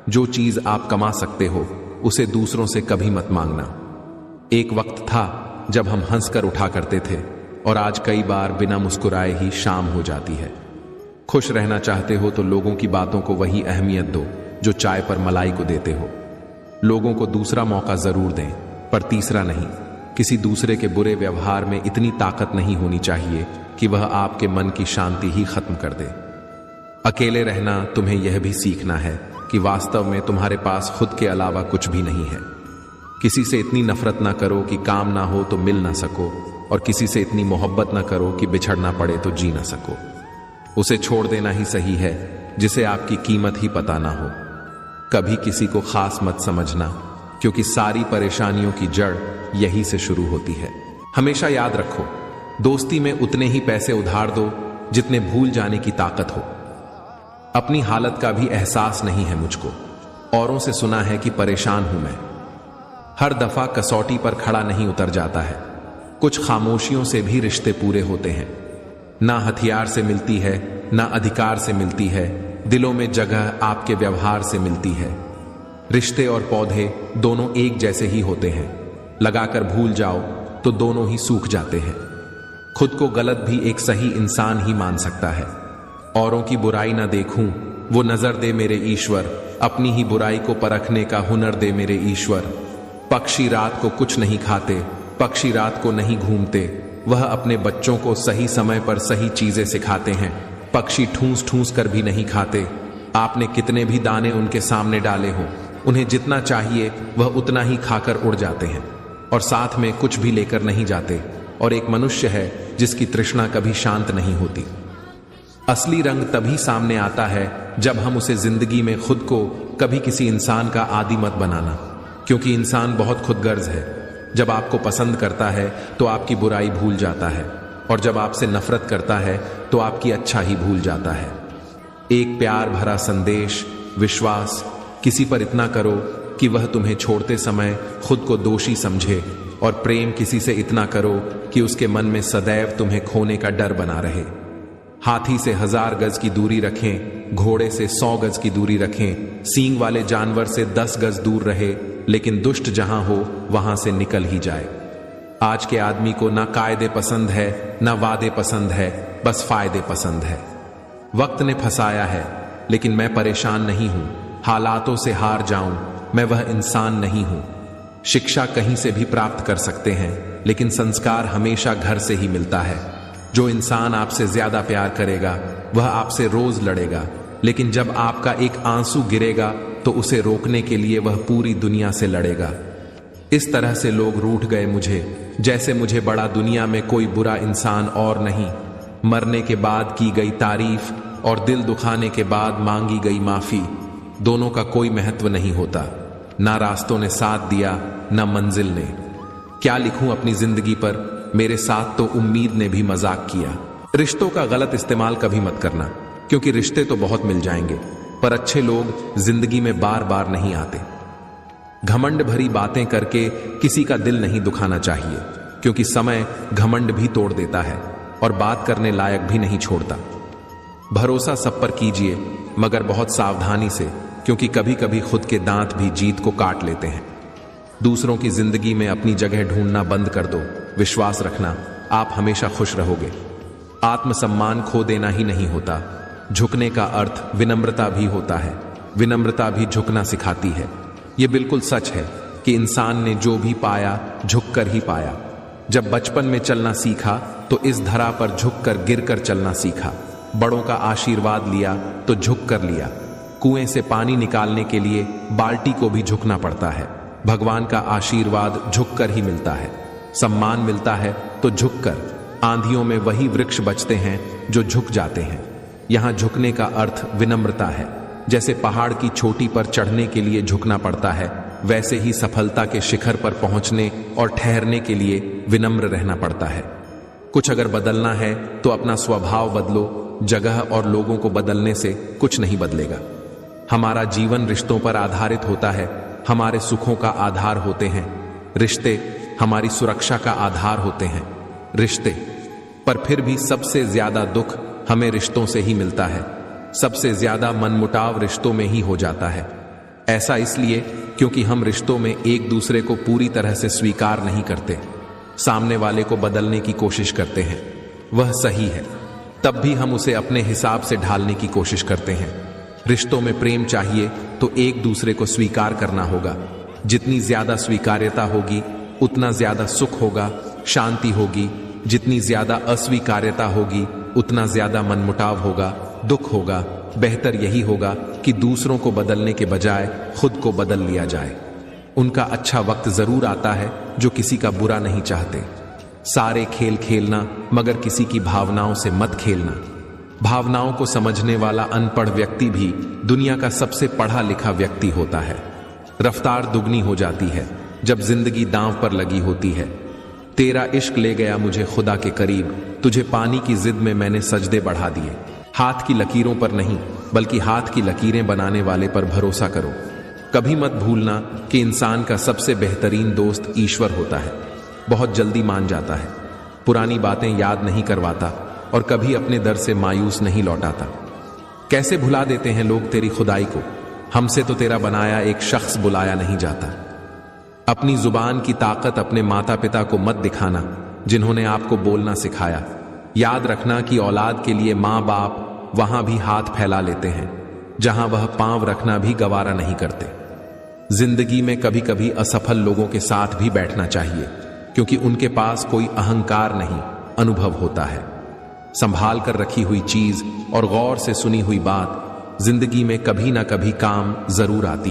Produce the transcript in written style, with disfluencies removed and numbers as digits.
जो चीज आप कमा सकते हो उसे दूसरों से कभी मत मांगना। एक वक्त था जब हम हंसकर उठा करते थे और आज कई बार बिना मुस्कुराए ही शाम हो जाती है। खुश रहना चाहते हो तो लोगों की बातों को वही अहमियत दो जो चाय पर मलाई को देते हो। लोगों को दूसरा मौका जरूर दें, पर तीसरा नहीं। किसी दूसरे के बुरे व्यवहार में इतनी ताकत नहीं होनी चाहिए कि वह आपके मन की शांति ही खत्म कर दे। अकेले रहना तुम्हें यह भी सीखना है कि वास्तव में तुम्हारे पास खुद के अलावा कुछ भी नहीं है। किसी से इतनी नफरत ना करो कि काम ना हो तो मिल ना सको, और किसी से इतनी मोहब्बत ना करो कि बिछड़ना पड़े तो जी ना सको। उसे छोड़ देना ही सही है जिसे आपकी कीमत ही पता ना हो। कभी किसी को खास मत समझना, क्योंकि सारी परेशानियों की जड़ यही से शुरू होती है। हमेशा याद रखो, दोस्ती में उतने ही पैसे उधार दो जितने भूल जाने की ताकत हो। अपनी हालत का भी एहसास नहीं है मुझको। औरों से सुना है कि परेशान हूं मैं। हर दफा कसौटी पर खड़ा नहीं उतर जाता है। कुछ खामोशियों से भी रिश्ते पूरे होते हैं। ना हथियार से मिलती है, ना अधिकार से मिलती है। दिलों में जगह आपके व्यवहार से मिलती है। रिश्ते और पौधे दोनों एक जैसे ही होते हैं। लगाकर भूल जाओ तो दोनों ही सूख जाते हैं। खुद को गलत भी एक सही इंसान ही मान सकता है। औरों की बुराई ना देखूं, वो नजर दे मेरे ईश्वर। अपनी ही बुराई को परखने का हुनर दे मेरे ईश्वर। पक्षी रात को कुछ नहीं खाते, पक्षी रात को नहीं घूमते। वह अपने बच्चों को सही समय पर सही चीजें सिखाते हैं। पक्षी ठूंस ठूंस कर भी नहीं खाते। आपने कितने भी दाने उनके सामने डाले हों, उन्हें जितना चाहिए वह उतना ही खाकर उड़ जाते हैं और साथ में कुछ भी लेकर नहीं जाते। और एक मनुष्य है जिसकी तृष्णा कभी शांत नहीं होती। असली रंग तभी सामने आता है जब हम उसे जिंदगी में खुद को कभी किसी इंसान का आदी मत बनाना, क्योंकि इंसान बहुत खुदगर्ज है। जब आपको पसंद करता है तो आपकी बुराई भूल जाता है, और जब आपसे नफरत करता है तो आपकी अच्छा ही भूल जाता है। एक प्यार भरा संदेश, विश्वास किसी पर इतना करो कि वह तुम्हें छोड़ते समय खुद को दोषी समझे, और प्रेम किसी से इतना करो कि उसके मन में सदैव तुम्हें खोने का डर बना रहे। हाथी से 1000 गज की दूरी रखें, घोड़े से 100 गज की दूरी रखें, सींग वाले जानवर से 10 गज दूर रहे, लेकिन दुष्ट जहां हो वहां से निकल ही जाए। आज के आदमी को ना कायदे पसंद है, ना वादे पसंद है, बस फायदे पसंद है। वक्त ने फंसाया है, लेकिन मैं परेशान नहीं हूं। हालातों से हार जाऊं, मैं वह इंसान नहीं हूं। शिक्षा कहीं से भी प्राप्त कर सकते हैं, लेकिन संस्कार हमेशा घर से ही मिलता है। जो इंसान आपसे ज्यादा प्यार करेगा वह आपसे रोज लड़ेगा, लेकिन जब आपका एक आंसू गिरेगा तो उसे रोकने के लिए वह पूरी दुनिया से लड़ेगा। इस तरह से लोग रूठ गए मुझे, जैसे मुझे बड़ा दुनिया में कोई बुरा इंसान और नहीं। मरने के बाद की गई तारीफ और दिल दुखाने के बाद मांगी गई माफी, दोनों का कोई महत्व नहीं होता। ना रास्तों ने साथ दिया, ना मंजिल ने। क्या लिखूं अपनी जिंदगी पर, मेरे साथ तो उम्मीद ने भी मजाक किया। रिश्तों का गलत इस्तेमाल कभी मत करना, क्योंकि रिश्ते तो बहुत मिल जाएंगे, पर अच्छे लोग जिंदगी में बार बार नहीं आते। घमंड भरी बातें करके किसी का दिल नहीं दुखाना चाहिए, क्योंकि समय घमंड भी तोड़ देता है और बात करने लायक भी नहीं छोड़ता। भरोसा सब पर कीजिए, मगर बहुत सावधानी से, क्योंकि कभी कभी खुद के दांत भी जीत को काट लेते हैं। दूसरों की जिंदगी में अपनी जगह ढूंढना बंद कर दो। विश्वास रखना, आप हमेशा खुश रहोगे। आत्मसम्मान खो देना ही नहीं होता। झुकने का अर्थ विनम्रता भी होता है। विनम्रता भी झुकना सिखाती है। यह बिल्कुल सच है कि इंसान ने जो भी पाया झुककर ही पाया। जब बचपन में चलना सीखा तो इस धरा पर झुककर गिरकर चलना सीखा। बड़ों का आशीर्वाद लिया तो झुक कर लिया। कुएं से पानी निकालने के लिए बाल्टी को भी झुकना पड़ता है। भगवान का आशीर्वाद झुककर ही मिलता है। सम्मान मिलता है तो झुककर। आंधियों में वही वृक्ष बचते हैं जो झुक जाते हैं। यहां झुकने का अर्थ विनम्रता है। जैसे पहाड़ की चोटी पर चढ़ने के लिए झुकना पड़ता है, वैसे ही सफलता के शिखर पर पहुंचने और ठहरने के लिए विनम्र रहना पड़ता है। कुछ अगर बदलना है तो अपना स्वभाव बदलो। जगह और लोगों को बदलने से कुछ नहीं बदलेगा। हमारा जीवन रिश्तों पर आधारित होता है। हमारे सुखों का आधार होते हैं रिश्ते। हमारी सुरक्षा का आधार होते हैं रिश्ते। पर फिर भी सबसे ज्यादा दुख हमें रिश्तों से ही मिलता है। सबसे ज्यादा मनमुटाव रिश्तों में ही हो जाता है। ऐसा इसलिए क्योंकि हम रिश्तों में एक दूसरे को पूरी तरह से स्वीकार नहीं करते, सामने वाले को बदलने की कोशिश करते हैं। वह सही है, तब भी हम उसे अपने हिसाब से ढालने की कोशिश करते हैं। रिश्तों में प्रेम चाहिए तो एक दूसरे को स्वीकार करना होगा। जितनी ज्यादा स्वीकार्यता होगी उतना ज्यादा सुख होगा, शांति होगी। जितनी ज्यादा अस्वीकार्यता होगी उतना ज्यादा मनमुटाव होगा, दुख होगा। बेहतर यही होगा कि दूसरों को बदलने के बजाय खुद को बदल लिया जाए। उनका अच्छा वक्त जरूर आता है जो किसी का बुरा नहीं चाहते। सारे खेल खेलना मगर किसी की भावनाओं से मत खेलना। भावनाओं को समझने वाला अनपढ़ व्यक्ति भी दुनिया का सबसे पढ़ा लिखा व्यक्ति होता है। रफ्तार दुगनी हो जाती है जब जिंदगी दांव पर लगी होती है। तेरा इश्क ले गया मुझे खुदा के करीब, तुझे पानी की जिद में मैंने सजदे बढ़ा दिए। हाथ की लकीरों पर नहीं बल्कि हाथ की लकीरें बनाने वाले पर भरोसा करो। कभी मत भूलना कि इंसान का सबसे बेहतरीन दोस्त ईश्वर होता है। बहुत जल्दी मान जाता है, पुरानी बातें याद नहीं करवाता और कभी अपने दर से मायूस नहीं लौटाता। कैसे भुला देते हैं लोग तेरी खुदाई को, हमसे तो तेरा बनाया एक शख्स बुलाया नहीं जाता। अपनी जुबान की ताकत अपने माता पिता को मत दिखाना जिन्होंने आपको बोलना सिखाया। याद रखना कि औलाद के लिए माँ बाप वहां भी हाथ फैला लेते हैं जहां वह पांव रखना भी गवारा नहीं करते। जिंदगी में कभी कभी असफल लोगों के साथ भी बैठना चाहिए क्योंकि उनके पास कोई अहंकार नहीं, अनुभव होता है। संभाल कर रखी हुई चीज और गौर से सुनी हुई बात जिंदगी में कभी ना कभी काम जरूर आती है।